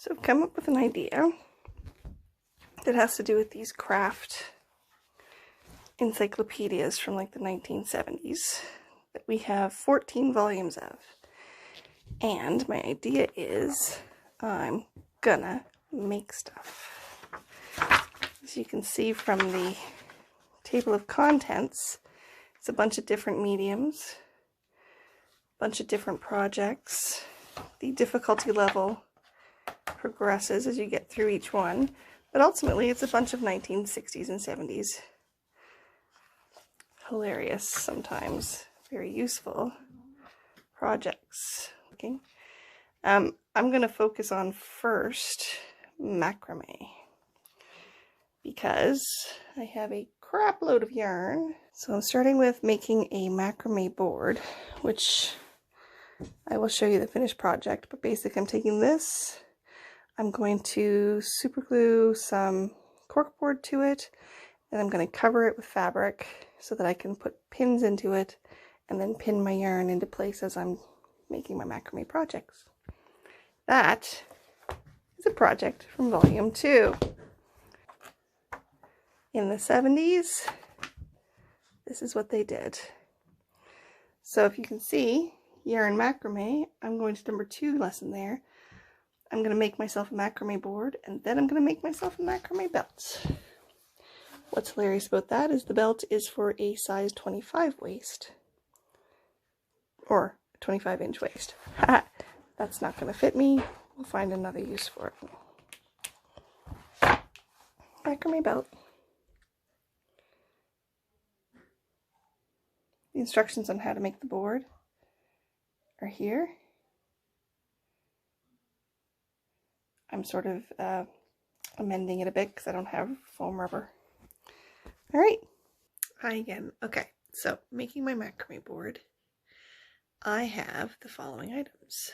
So I've come up with an idea that has to do with these craft encyclopedias from like the 1970s that we have 14 volumes of. And my idea is I'm gonna make stuff. As you can see from the table of contents, it's a bunch of different mediums, a bunch of different projects. The difficulty level progresses as you get through each one, but ultimately it's a bunch of 1960s and 70s. Hilarious sometimes, very useful projects. Okay. I'm going to focus on first macrame because I have a crap load of yarn. So I'm starting with making a macrame board, which I will show you the finished project, but basically I'm taking this, I'm going to super glue some cork board to it, and I'm going to cover it with fabric so that I can put pins into it and then pin my yarn into place as I'm making my macrame projects. That is a project from volume 2. In the 70s, this is what they did. So if you can see, yarn macrame, I'm going to number 2 lesson there. I'm going to make myself a macrame board, and then I'm going to make myself a macrame belt. What's hilarious about that is the belt is for a size 25 waist. Or 25-inch waist. That's not going to fit me. We'll find another use for it. Macrame belt. The instructions on how to make the board are here. I'm sort of amending it a bit because I don't have foam rubber. Alright. Hi again. Okay, so making my macrame board, I have the following items.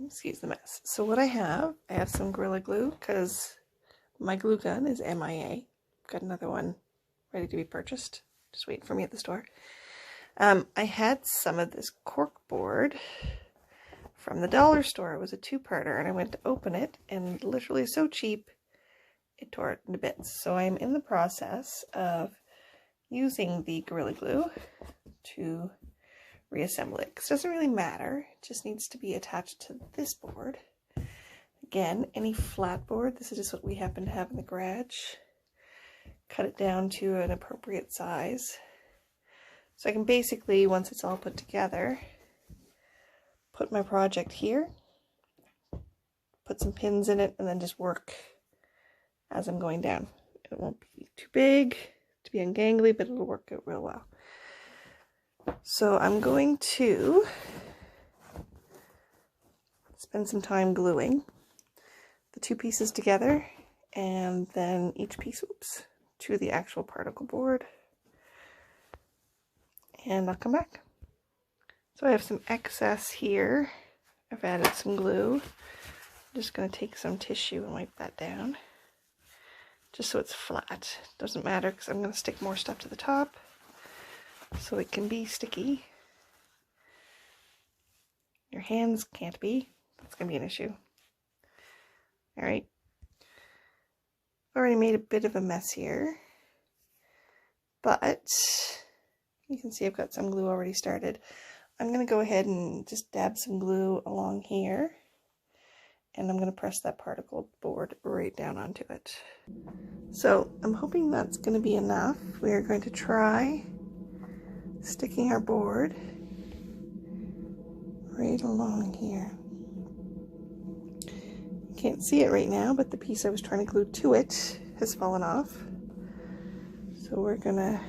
Excuse the mess. So what I have some Gorilla Glue because my glue gun is MIA. Got another one ready to be purchased. Just waiting for me at the store. I had some of this cork board from the dollar store. It was a 2-parter, and I went to open it, and literally so cheap, it tore it into bits. So I'm in the process of using the Gorilla Glue to reassemble it. Because it doesn't really matter. It just needs to be attached to this board. Again, any flat board. This is just what we happen to have in the garage. Cut it down to an appropriate size. So I can basically, once it's all put together, put my project here, put some pins in it, and then just work as I'm going down. It won't be too big to be ungangly, but it'll work out real well. So I'm going to spend some time gluing the 2 pieces together, and then each piece, to the actual particle board. And I'll come back. So I have some excess here. I've added some glue. I'm just going to take some tissue and wipe that down. Just so it's flat. Doesn't matter because I'm going to stick more stuff to the top so it can be sticky. Your hands can't be. That's going to be an issue. Alright. I've already made a bit of a mess here. But you can see I've got some glue already started. I'm going to go ahead and just dab some glue along here, and I'm going to press that particle board right down onto it. So I'm hoping that's going to be enough. We are going to try sticking our board right along here. You can't see it right now, but the piece I was trying to glue to it has fallen off. So we're going to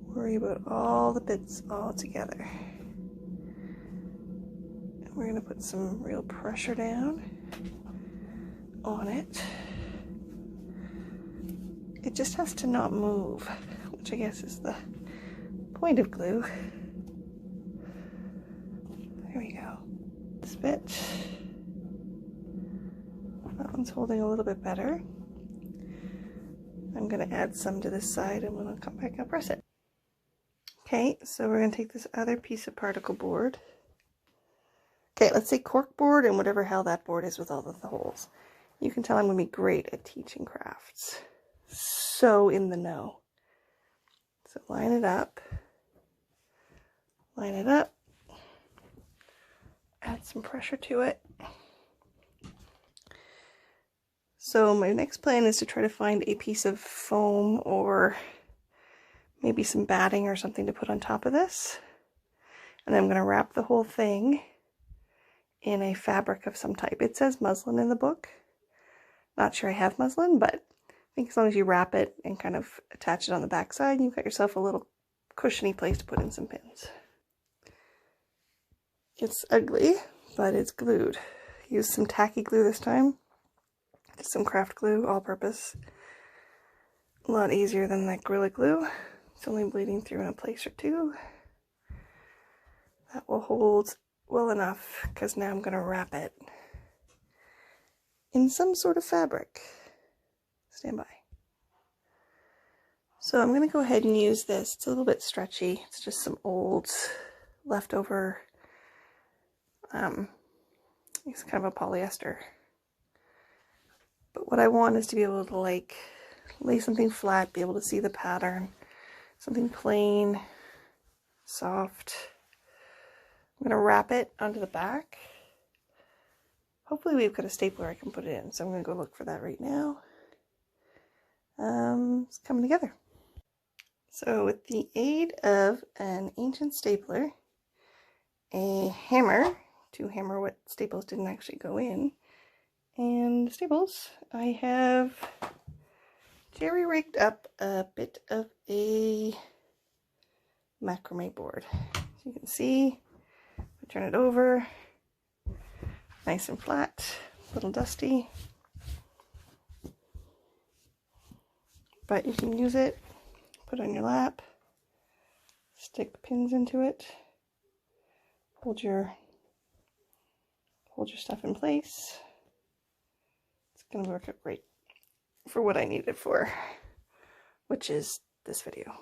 worry about all the bits all together. And we're going to put some real pressure down on it. It just has to not move, which I guess is the point of glue. There we go. This bit. That one's holding a little bit better. I'm going to add some to this side, and when I'll come back, I'll press it. Okay, so we're going to take this other piece of particle board, Okay, let's say cork board and whatever hell that board is with all the holes. You can tell I'm going to be great at teaching crafts. So in the know. So line it up. Line it up. Add some pressure to it. So my next plan is to try to find a piece of foam or maybe some batting or something to put on top of this. And then I'm going to wrap the whole thing in a fabric of some type. It says muslin in the book. Not sure I have muslin, but I think as long as you wrap it and kind of attach it on the back side, you've got yourself a little cushiony place to put in some pins. It's ugly, but it's glued. Use some tacky glue this time. Just some craft glue, all-purpose. A lot easier than that Gorilla Glue. It's only bleeding through in a place or two. That will hold well enough, because now I'm going to wrap it in some sort of fabric. Stand by. So I'm going to go ahead and use this. It's a little bit stretchy. It's just some old leftover, it's kind of a polyester. But what I want is to be able to like lay something flat, be able to see the pattern, something plain, soft. I'm going to wrap it onto the back. Hopefully we've got a stapler I can put it in, so I'm going to go look for that right now. It's coming together. So with the aid of an ancient stapler, a hammer to hammer what staples didn't actually go in, and staples, I have jerry-rigged up a bit of a macrame board. As you can see, I turn it over, nice and flat, a little dusty, but you can use it, put it on your lap, stick pins into it, hold your stuff in place. It's going to work out great for what I need it for, which is this video.